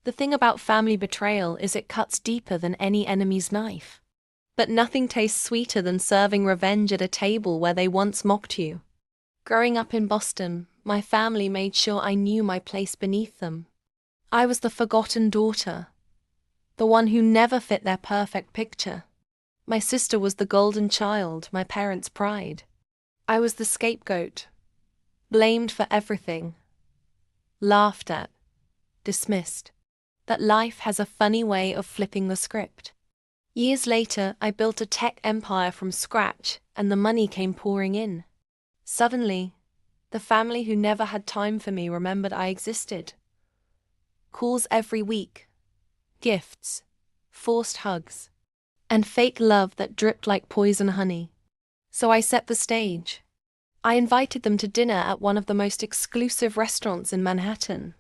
The thing about family betrayal is it cuts deeper than any enemy's knife. But nothing tastes sweeter than serving revenge at a table where they once mocked you. Growing up in Boston, my family made sure I knew my place beneath them. I was the forgotten daughter, the one who never fit their perfect picture. My sister was the golden child, my parents' pride. I was the scapegoat, blamed for everything, laughed at, dismissed. That life has a funny way of flipping the script. Years later, I built a tech empire from scratch, and the money came pouring in. Suddenly, the family who never had time for me remembered I existed. Calls every week, gifts, forced hugs, and fake love that dripped like poison honey. So I set the stage. I invited them to dinner at one of the most exclusive restaurants in Manhattan.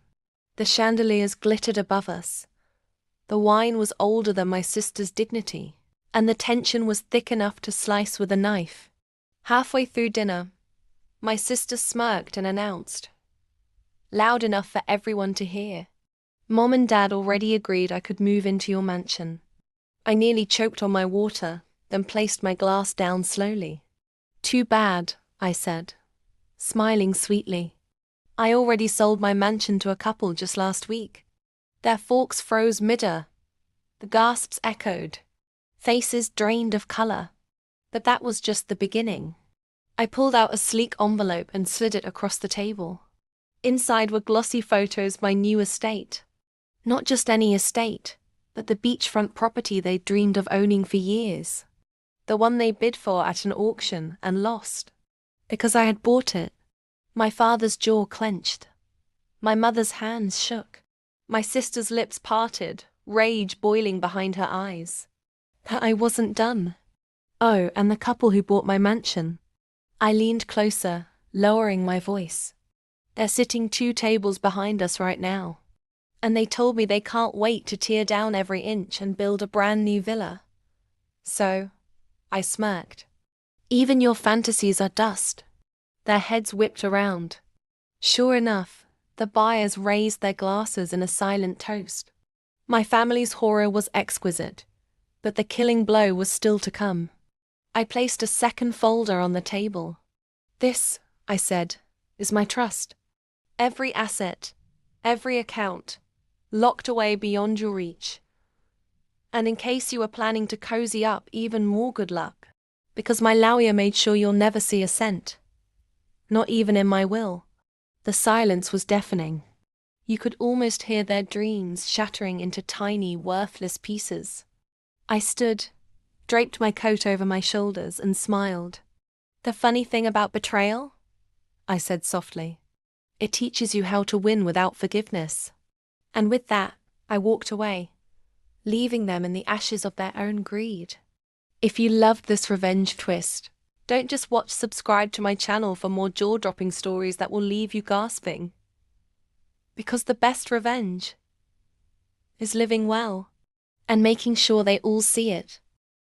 The chandeliers glittered above us. The wine was older than my sister's dignity, and the tension was thick enough to slice with a knife. Halfway through dinner, my sister smirked and announced, loud enough for everyone to hear, "Mom and Dad already agreed I could move into your mansion." I nearly choked on my water, then placed my glass down slowly. "Too bad," I said, smiling sweetly. "I already sold my mansion to a couple just last week." Their forks froze mid-air. The gasps echoed. Faces drained of color. But that was just the beginning. I pulled out a sleek envelope and slid it across the table. Inside were glossy photos of my new estate. Not just any estate, but the beachfront property they'd dreamed of owning for years. The one they bid for at an auction and lost. Because I had bought it. My father's jaw clenched. My mother's hands shook. My sister's lips parted, rage boiling behind her eyes. But I wasn't done. Oh, and the couple who bought my mansion. I leaned closer, lowering my voice. They're sitting 2 tables behind us right now. And they told me they can't wait to tear down every inch and build a brand new villa. So, I smirked. "Even your fantasies are dust." Their heads whipped around. Sure enough, the buyers raised their glasses in a silent toast. My family's horror was exquisite, but the killing blow was still to come. I placed a second folder on the table. "This," I said, "is my trust. Every asset, every account, locked away beyond your reach. And in case you were planning to cozy up, even more good luck, because my lawyer made sure you'll never see a cent. Not even in my will." The silence was deafening. You could almost hear their dreams shattering into tiny, worthless pieces. I stood, draped my coat over my shoulders, and smiled. "The funny thing about betrayal?" I said softly. "It teaches you how to win without forgiveness." And with that, I walked away, leaving them in the ashes of their own greed. If you loved this revenge twist, don't just subscribe to my channel for more jaw-dropping stories that will leave you gasping. Because the best revenge is living well and making sure they all see it.